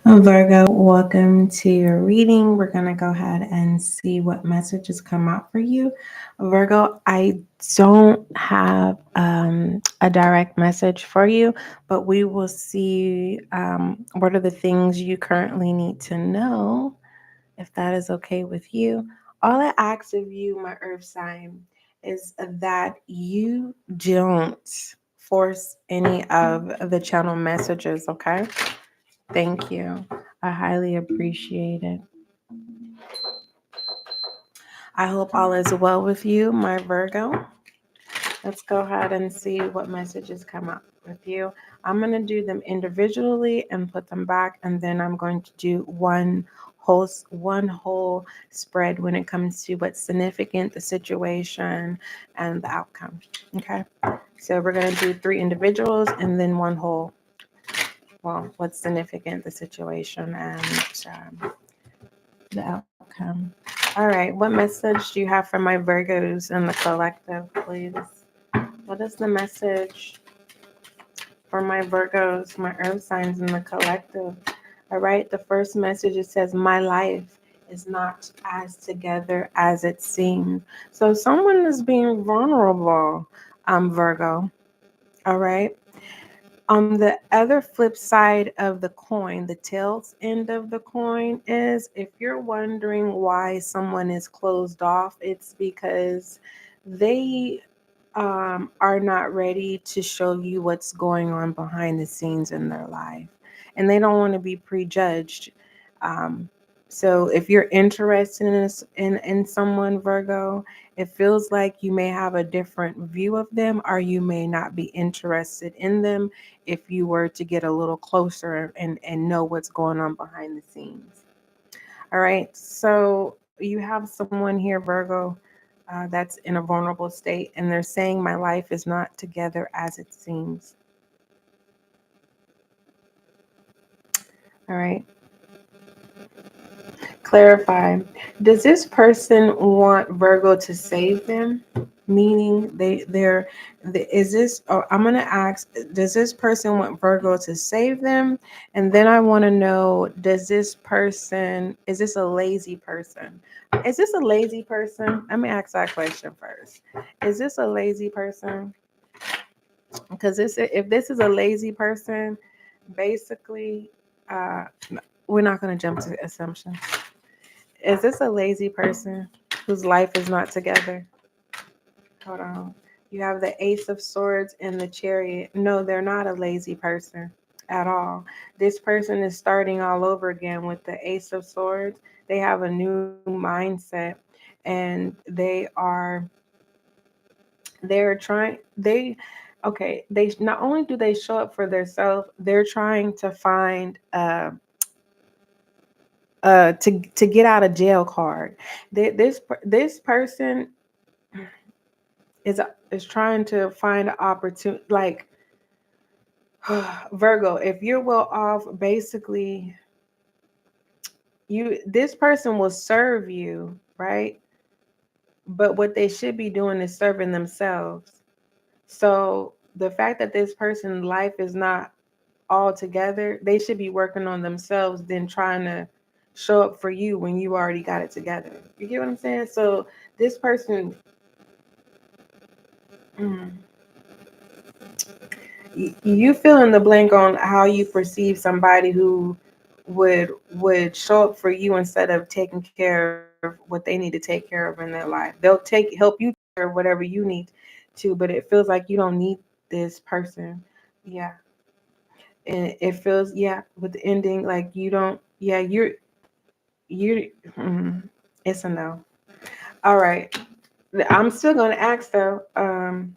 Virgo, welcome to your reading. We're going to go ahead and see what messages come out for you. Virgo, I don't have a direct message for you, but we will see what are the things you currently need to know, if that is okay with you. All I ask of you, my earth sign, is that you don't force any of the channel messages, okay? Thank you. I highly appreciate it. I hope all is well with you, my Virgo. Let's go ahead and see what messages come up with you. I'm going to do them individually and put them back, and then I'm going to do one whole spread when it comes to what's significant, the situation, and the outcome. Okay? So we're going to do 3 individuals and then one whole. Well, what's significant, the situation, and the outcome. All right, what message do you have for my Virgos in the collective, please? What is the message for my Virgos, my earth signs in the collective? All right, the first message, it says, my life is not as together as it seems. So someone is being vulnerable, Virgo. All right. On the other flip side of the coin, the tails end of the coin is, if you're wondering why someone is closed off, it's because they are not ready to show you what's going on behind the scenes in their life, and they don't want to be prejudged. Um, so if you're interested in in someone, Virgo, it feels like you may have a different view of them, or you may not be interested in them if you were to get a little closer and know what's going on behind the scenes. All right, so you have someone here, Virgo, that's in a vulnerable state, and they're saying, my life is not together as it seems. All right. Clarify. Does this person want Virgo to save them? Meaning is this, or I'm going to ask, does this person want Virgo to save them? And then I want to know, is this a lazy person? Is this a lazy person? Let me ask that question first. Is this a lazy person? Because if this is a lazy person, basically, no, we're not going to jump to assumptions. Is this a lazy person whose life is not together? Hold on. You have the Ace of Swords and the Chariot. No, they're not a lazy person at all. This person is starting all over again with the Ace of Swords. They have a new mindset, and they not only do they show up for themselves, they're trying to find to get out of jail card. This person is trying to find an opportunity, like Virgo. If you're well off, basically, this person will serve you, right? But what they should be doing is serving themselves. So the fact that this person's life is not all together, they should be working on themselves than trying to show up for you when you already got it together. You get what I'm saying? So this person, you fill in the blank on how you perceive somebody who would show up for you instead of taking care of what they need to take care of in their life. They'll help you take care of whatever you need to, but it feels like you don't need this person. Yeah. And it feels, yeah, with the ending, like you don't, yeah, you're it's a no. All right. I'm still going to ask though,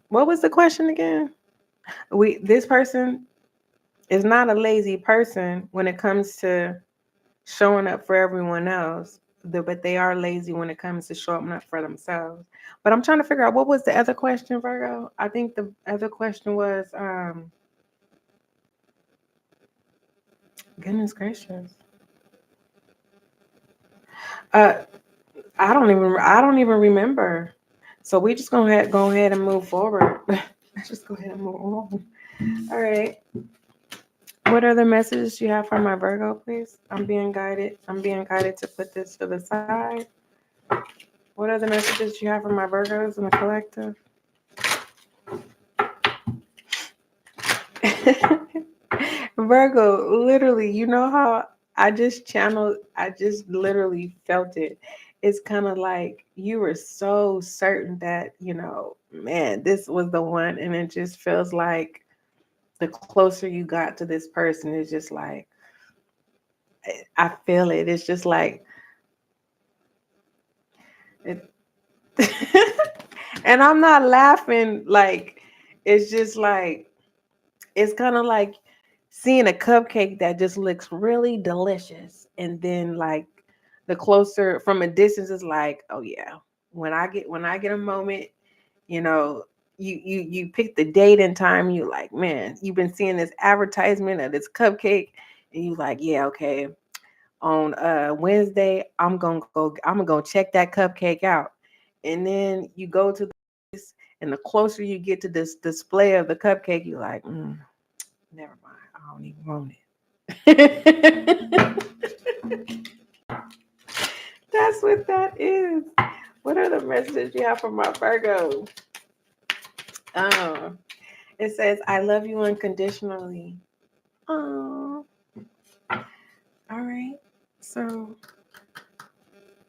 what was the question again? This person is not a lazy person when it comes to showing up for everyone else, but they are lazy when it comes to showing up for themselves. But I'm trying to figure out, what was the other question, Virgo? I think the other question was, goodness gracious. Uh, I don't even remember. So we just go ahead and move forward. Just go ahead and move on. All right. What other messages you have for my Virgo, please? I'm being guided. I'm being guided to put this to the side. What other messages you have for my Virgos in the collective? Virgo, literally, you know how I just literally felt it. It's kind of like you were so certain that, man, this was the one. And it just feels like the closer you got to this person, it's just like, I feel it. It's just like, it, and I'm not laughing. Like, it's just like, it's kind of like seeing a cupcake that just looks really delicious. And then like the closer from a distance is like, oh yeah, when I get a moment, you know, you pick the date and time, you like, man, you've been seeing this advertisement of this cupcake, and you like, yeah, okay. On Wednesday, I'm gonna check that cupcake out. And then you go to this, and the closer you get to this display of the cupcake, you're like, never mind, I don't even want it. That's what that is. What are the messages you have for my Virgo? Oh, it says, I love you unconditionally. Oh, all right. So,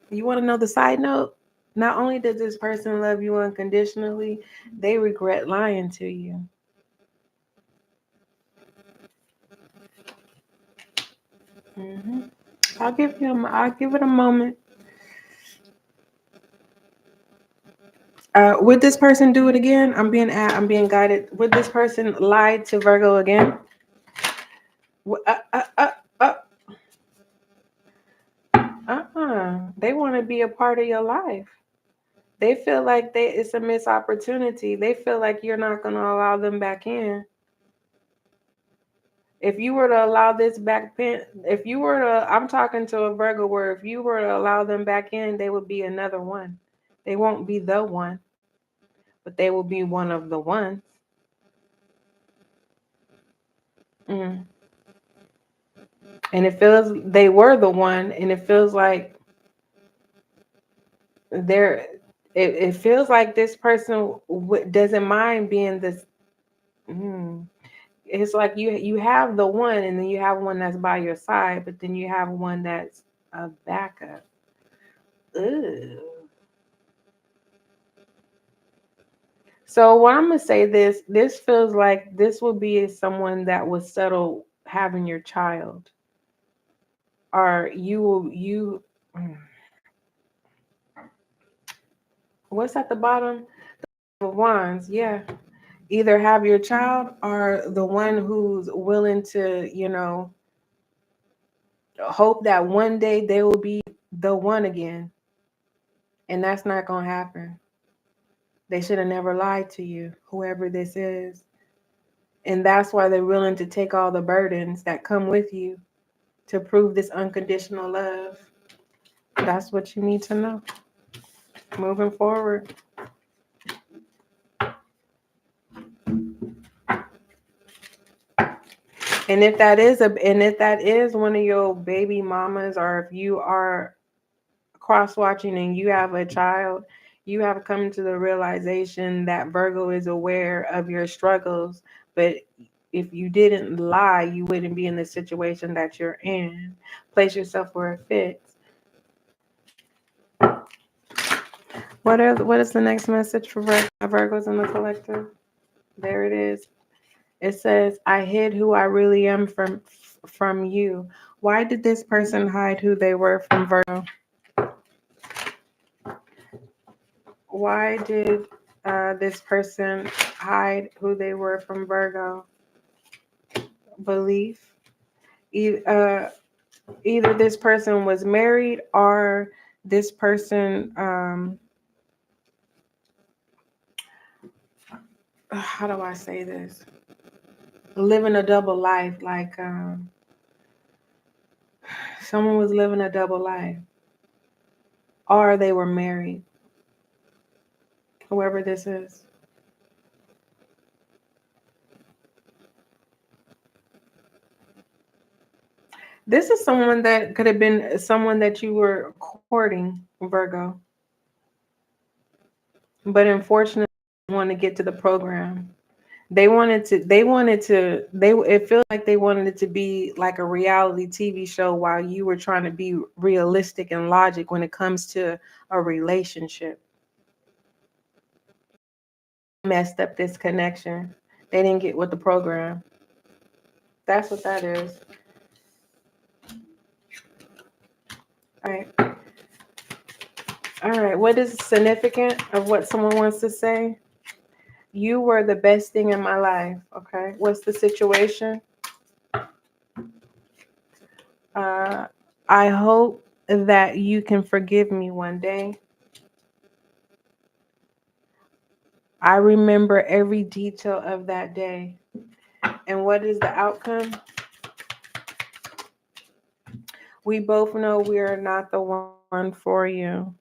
you want to know the side note? Not only does this person love you unconditionally, they regret lying to you. Mm-hmm. I'll give it a moment. Would this person do it again? I'm being guided. Would this person lie to Virgo again? Uh, uh, uh, uh, They want to be a part of your life. They feel like it's a missed opportunity. They feel like you're not going to allow them back in. If you were to allow this back in, I'm talking to a Virgo where if you were to allow them back in, they would be another one. They won't be the one, but they will be one of the ones. Mm. And it feels they were the one, and it feels like they're. It feels like this person doesn't mind being this. It's like you have the one, and then you have one that's by your side, but then you have one that's a backup. Ugh. So what I'm gonna say, this feels like this will be someone that will settle having your child, or what's at the bottom of wands? Yeah, either have your child or the one who's willing to, hope that one day they will be the one again, and that's not gonna happen. They should have never lied to you, whoever this is, and that's why they're willing to take all the burdens that come with you to prove this unconditional love. That's what you need to know. Moving forward. And if that is one of your baby mamas, or if you are cross watching and you have a child, you have come to the realization that Virgo is aware of your struggles. But if you didn't lie, you wouldn't be in the situation that you're in. Place yourself where it fits. What is the next message for Virgos in the collective? There it is. It says, I hid who I really am from you. Why did this person hide who they were from Virgo? Why did this person hide who they were from Virgo? Belief. Either this person was married, or this person, how do I say this? Living a double life. Like someone was living a double life, or they were married. Whoever this is. This is someone that could have been someone that you were courting, Virgo. But unfortunately, they want to get to the program. It feels like they wanted it to be like a reality TV show while you were trying to be realistic and logic when it comes to a relationship. Messed up this connection. They didn't get with the program. That's what that is. All right. All right. What is significant of what someone wants to say? You were the best thing in my life. Okay. What's the situation? I hope that you can forgive me one day. I remember every detail of that day. And what is the outcome? We both know we are not the one for you.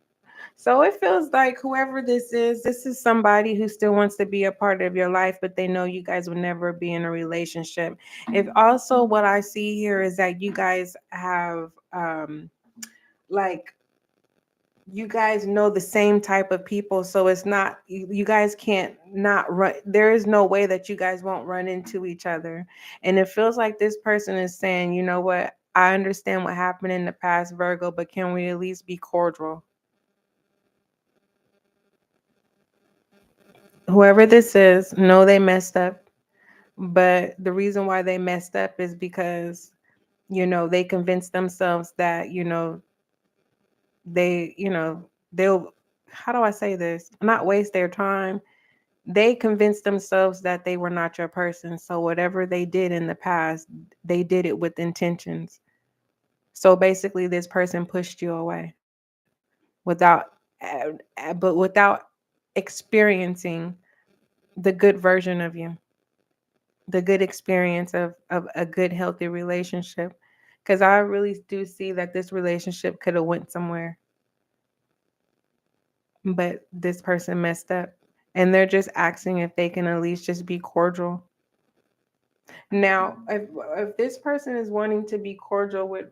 So it feels like whoever this is somebody who still wants to be a part of your life, but they know you guys will never be in a relationship. If also what I see here is that you guys have like you guys know the same type of people, so it's not you guys can't not run. There is no way that you guys won't run into each other. And it feels like this person is saying, you know what, I understand what happened in the past, Virgo, but can we at least be cordial? Whoever this is, know they messed up, but the reason why they messed up is because they convinced themselves that they'll, how do I say this, not waste their time. They convinced themselves that they were not your person. So whatever they did in the past, they did it with intentions. So basically, this person pushed you away without, but without experiencing the good version of you, the good experience of a good, healthy relationship. Because I really do see that this relationship could have went somewhere, but this person messed up. And they're just asking if they can at least just be cordial. Now, if this person is wanting to be cordial with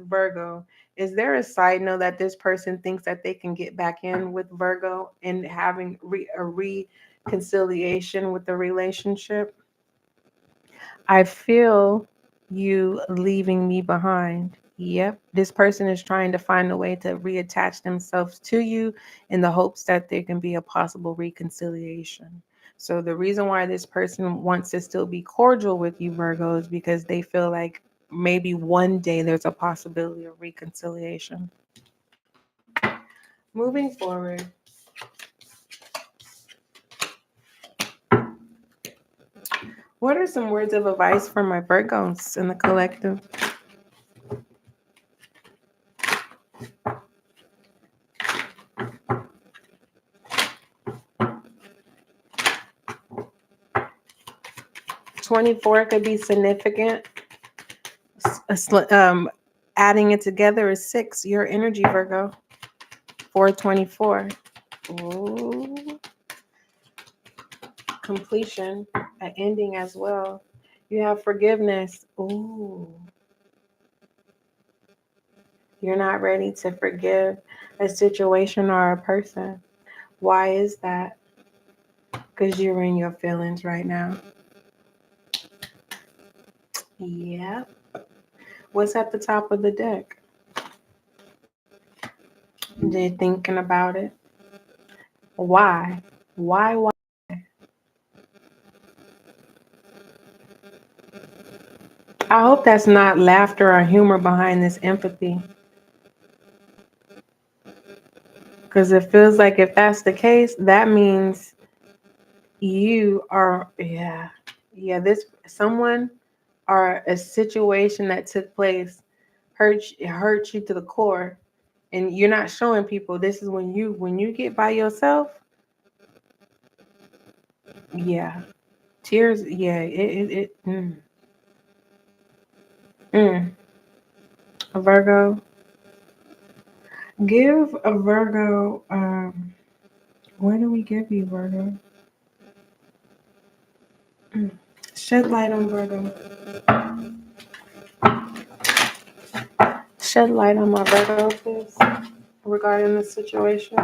Virgo, is there a side note that this person thinks that they can get back in with Virgo and having a reconciliation with the relationship? I feel you leaving me behind. Yep, this person is trying to find a way to reattach themselves to you in the hopes that there can be a possible reconciliation. So the reason why this person wants to still be cordial with you, Virgo, is because they feel like maybe one day there's a possibility of reconciliation. Moving forward, what are some words of advice for my Virgos in the collective? 24 could be significant. Adding it together is 6. Your energy, Virgo. 424. Ooh. Completion, an ending as well. You have forgiveness. Ooh. You're not ready to forgive a situation or a person. Why is that? Because you're in your feelings right now. Yep. What's at the top of the deck? They're thinking about it. Why? Why? I hope that's not laughter or humor behind this empathy. Because it feels like if that's the case, that means you are, this someone or a situation that took place hurt you to the core. And you're not showing people. This is when you get by yourself. Yeah. Tears, yeah, A Virgo. Give a Virgo What do we give you, Virgo? Shed light on Virgo. Shed light on my Virgo, please, regarding the situation.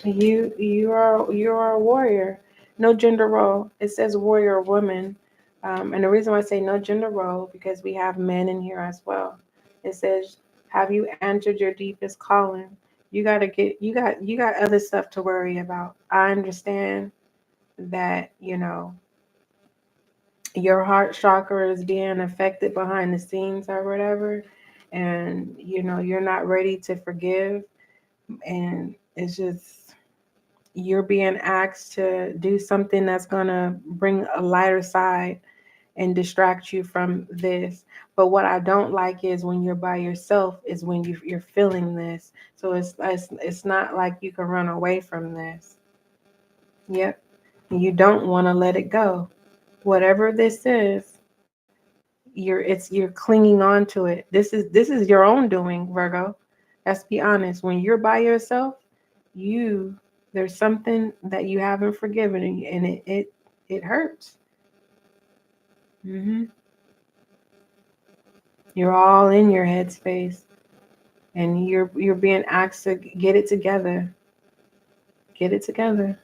You are a warrior. No gender role. It says warrior or woman. And the reason why I say no gender role, because we have men in here as well. It says, have you answered your deepest calling? You got other stuff to worry about. I understand that, your heart chakra is being affected behind the scenes or whatever, and you're not ready to forgive, and it's just you're being asked to do something that's going to bring a lighter side and distract you from this. But what I don't like is when you're by yourself is when you're feeling this. So it's not like you can run away from this. Yep. You don't want to let it go. Whatever this is, you're clinging on to it. This is your own doing, Virgo. Let's be honest. When you're by yourself, there's something that you haven't forgiven, and it hurts. You're all in your headspace, and you're being asked to get it together. Get it together.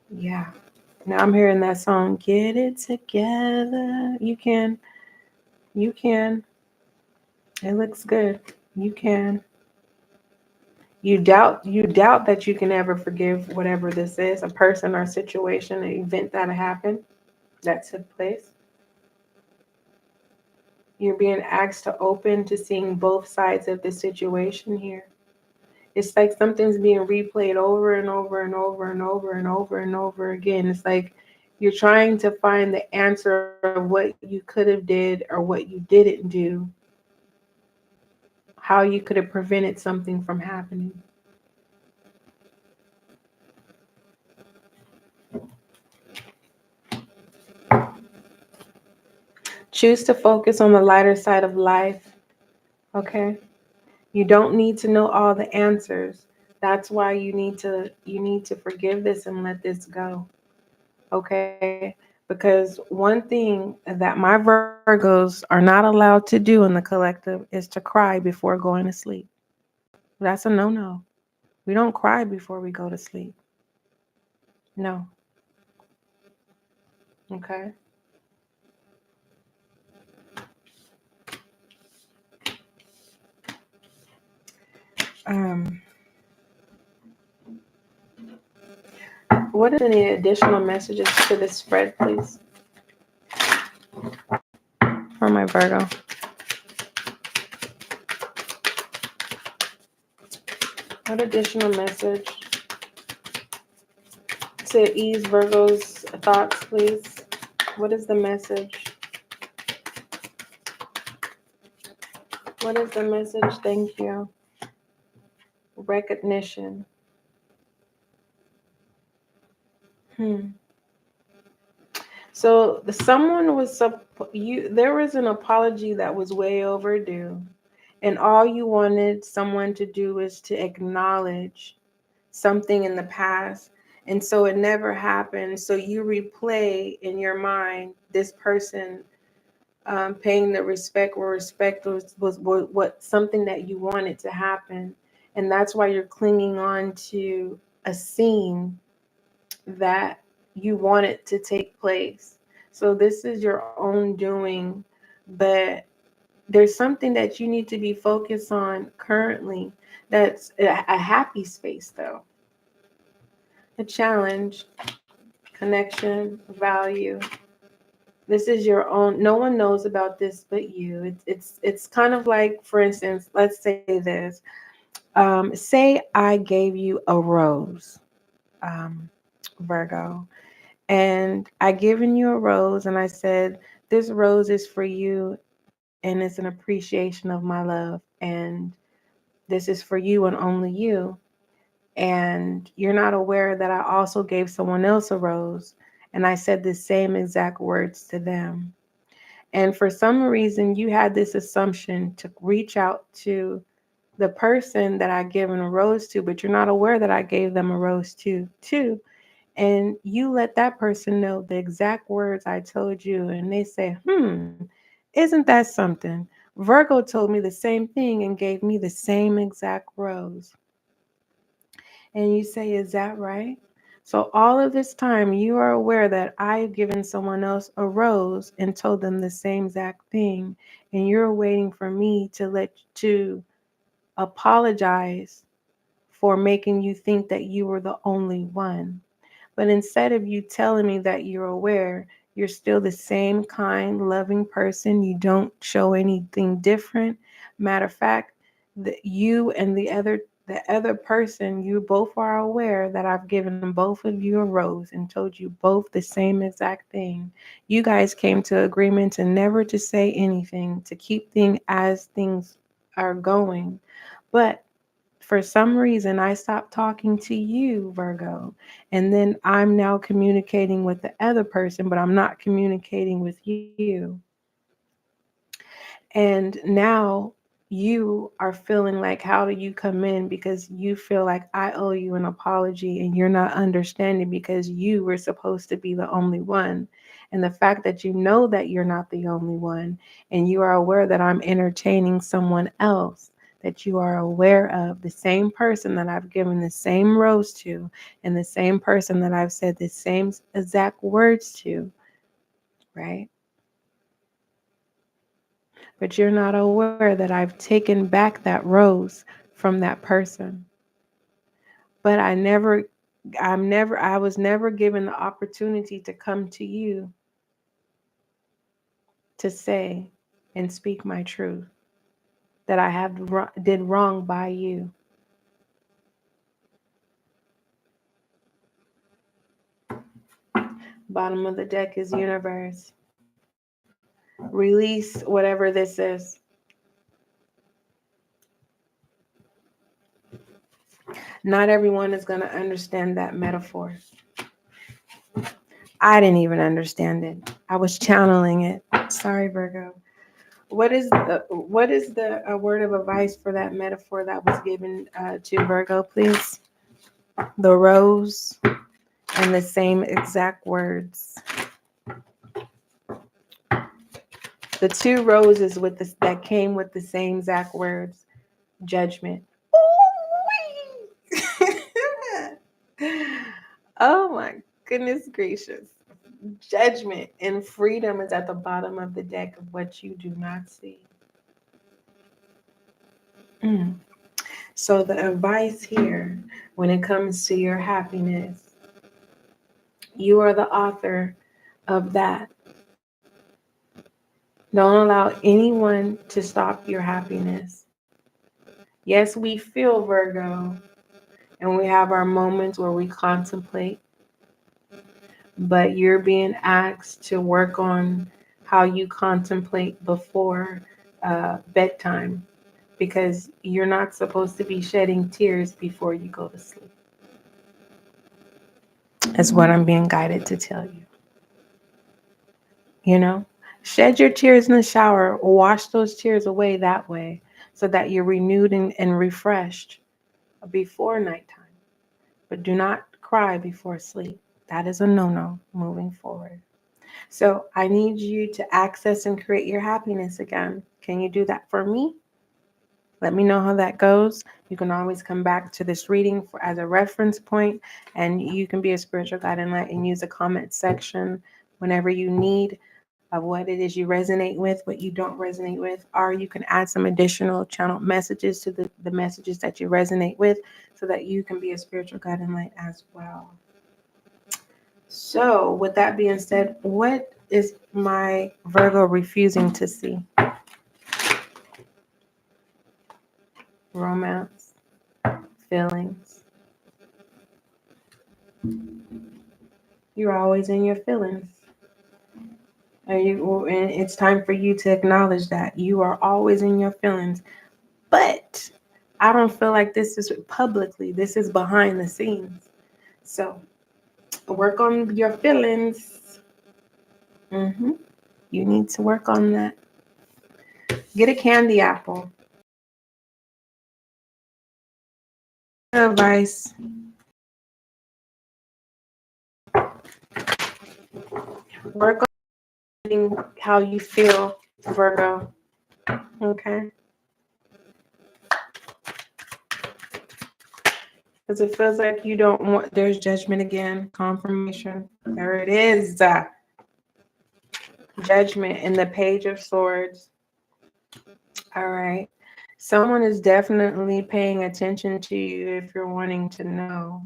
Yeah. Now I'm hearing that song, Get It Together. You can. You can. It looks good. You can. You doubt that you can ever forgive whatever this is, a person or situation, an event that happened, that took place. You're being asked to open to seeing both sides of the situation here. It's like something's being replayed over and over and over and over and over and over again. It's like you're trying to find the answer of what you could have did or what you didn't do, how you could have prevented something from happening. Choose to focus on the lighter side of life, okay? You don't need to know all the answers. That's why you need to forgive this and let this go. Okay? Because one thing that my Virgos are not allowed to do in the collective is to cry before going to sleep. That's a no-no. We don't cry before we go to sleep. No. Okay? What are any additional messages to this spread, please? For my Virgo. What additional message to ease Virgo's thoughts, please? What is the message? What is the message? Thank you. Recognition. So someone was there was an apology that was way overdue, and all you wanted someone to do is to acknowledge something in the past, and so it never happened. So you replay in your mind this person paying the respect where respect was what something that you wanted to happen, and that's why you're clinging on to a scene that you want it to take place. So this is your own doing, but there's something that you need to be focused on currently that's a happy space, though. A challenge, connection, value. This is your own. No one knows about this but you. It's kind of like, for instance, let's say this. Say I gave you a rose, Virgo, and I given you a rose, and I said, this rose is for you, and it's an appreciation of my love, and this is for you and only you. And you're not aware that I also gave someone else a rose, and I said the same exact words to them. And for some reason, you had this assumption to reach out to the person that I given a rose to, but you're not aware that I gave them a rose too. And you let that person know the exact words I told you, and they say, isn't that something? Virgo told me the same thing and gave me the same exact rose. And you say, is that right? So all of this time, you are aware that I've given someone else a rose and told them the same exact thing. And you're waiting for me to apologize for making you think that you were the only one. But instead of you telling me that you're aware, you're still the same kind, loving person. You don't show anything different. Matter of fact, you and the other person, you both are aware that I've given both of you a rose and told you both the same exact thing. You guys came to agreement to never to say anything, to keep things as things are going. But for some reason, I stopped talking to you, Virgo, and then I'm now communicating with the other person, but I'm not communicating with you. And now you are feeling like, how do you come in? Because you feel like I owe you an apology and you're not understanding because you were supposed to be the only one. And the fact that you know that you're not the only one and you are aware that I'm entertaining someone else that you are aware of, the same person that I've given the same rose to and the same person that I've said the same exact words to, right? But you're not aware that I've taken back that rose from that person. But I was never given the opportunity to come to you to say and speak my truth that I did wrong by you. Bottom of the deck is universe. Release whatever this is. Not everyone is going to understand that metaphor. I didn't even understand it. I was channeling it. Sorry, Virgo. What is the word of advice for that metaphor that was given to Virgo, please? The rose and the same exact words. The two roses that came with the same exact words. Judgment. Oh my goodness gracious. Judgment and freedom is at the bottom of the deck of what you do not see. So the advice here, when it comes to your happiness, you are the author of that. Don't allow anyone to stop your happiness. Yes, we feel, Virgo, and we have our moments where we contemplate, but you're being asked to work on how you contemplate before bedtime, because you're not supposed to be shedding tears before you go to sleep. That's what I'm being guided to tell you. You know, shed your tears in the shower, wash those tears away that way so that you're renewed and refreshed before nighttime. But do not cry before sleep. That is a no-no moving forward. So I need you to access and create your happiness again. Can you do that for me? Let me know how that goes. You can always come back to this reading as a reference point, and you can be a spiritual guiding light and use the comment section whenever you need of what it is you resonate with, what you don't resonate with, or you can add some additional channel messages to the messages that you resonate with so that you can be a spiritual guiding light as well. So with that being said, what is my Virgo refusing to see? Romance, feelings. You're always in your feelings. And it's time for you to acknowledge that you are always in your feelings. But I don't feel like this is publicly. This is behind the scenes. So work on your feelings. You You need to work on that. Get a candy apple. Advice. Work on how you feel, Virgo. Okay. Because it feels like you don't want, there's judgment again, confirmation. There it is. Judgment in the Page of Swords. All right. Someone is definitely paying attention to you if you're wanting to know.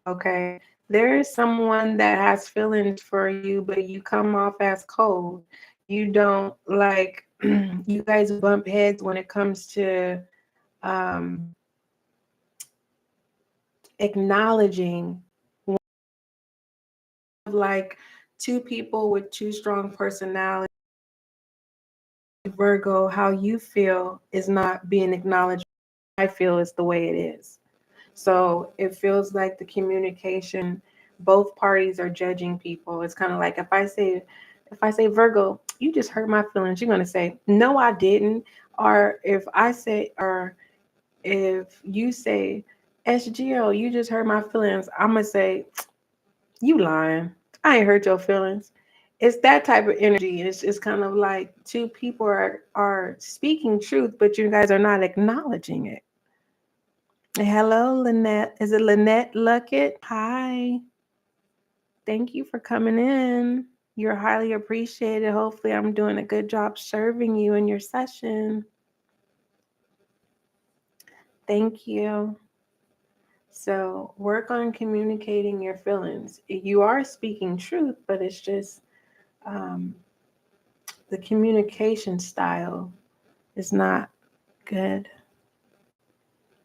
Okay. There is someone that has feelings for you, but you come off as cold. You don't like, you guys bump heads when it comes to acknowledging, like two people with two strong personalities. Virgo, how you feel is not being acknowledged. I feel is the way it is. So it feels like the communication, both parties are judging people. It's kind of like if I say, Virgo, you just hurt my feelings, you're gonna say, no, I didn't. Or if you say, SGL, you just hurt my feelings, I'm gonna say, you lying. I ain't hurt your feelings. It's that type of energy. It's kind of like two people are speaking truth, but you guys are not acknowledging it. Hello, Lynette. Is it Lynette Luckett? Hi. Thank you for coming in. You're highly appreciated. Hopefully, I'm doing a good job serving you in your session. Thank you. So work on communicating your feelings. You are speaking truth, but it's just the communication style is not good.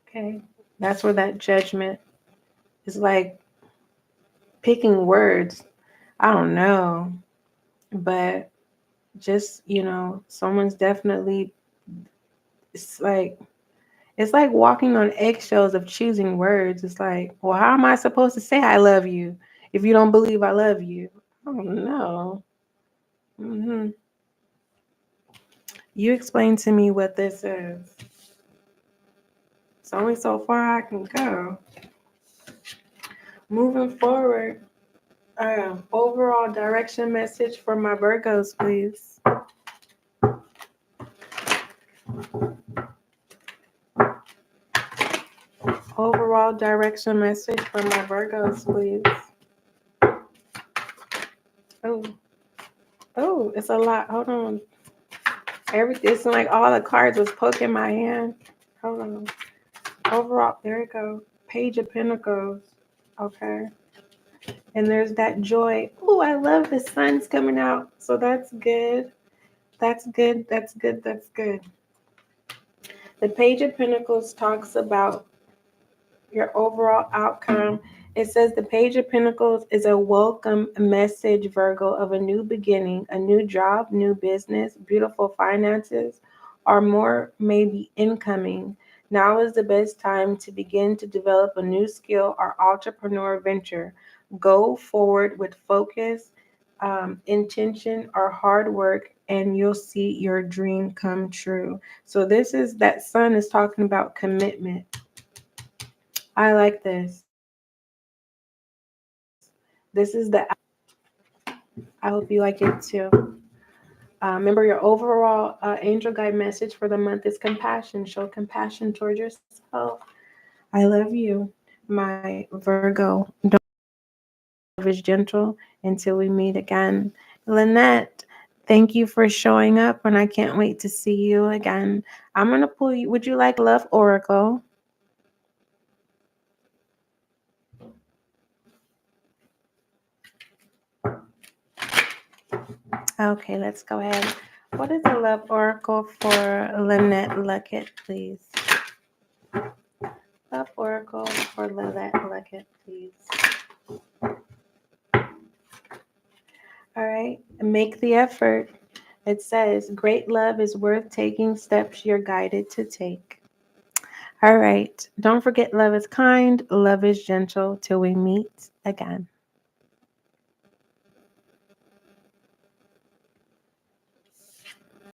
Okay. That's where that judgment is, like picking words. I don't know, but just, someone's definitely, it's like walking on eggshells of choosing words. It's like, well, how am I supposed to say I love you if you don't believe I love you? I don't know. You explain to me what this is. It's only so far I can go. Moving forward, overall direction message for my Virgos, please. Overall direction message for my Virgos, please. Oh, it's a lot. Hold on. It's like all the cards was poking my hand. Hold on. Overall, there we go. Page of Pentacles. Okay. And there's that joy. Oh, I love the sun's coming out. So that's good. That's good. That's good. That's good. The Page of Pentacles talks about your overall outcome. It says the Page of Pentacles is a welcome message, Virgo, of a new beginning, a new job, new business, beautiful finances, or more may be incoming. Now is the best time to begin to develop a new skill or entrepreneur venture. Go forward with focus, intention, or hard work, and you'll see your dream come true. So that sun is talking about commitment. I like this. This is I hope you like it too. Remember, your overall angel guide message for the month is compassion. Show compassion towards yourself. I love you, my Virgo. Don't love is gentle until we meet again. Lynette, thank you for showing up, and I can't wait to see you again. I'm going to pull you. Would you like Love Oracle? Okay, let's go ahead. What is the Love Oracle for Lynette Luckett, please? Love Oracle for Lynette Luckett, please. All right, make the effort. It says, great love is worth taking steps you're guided to take. All right, don't forget, love is kind, love is gentle. Till we meet again.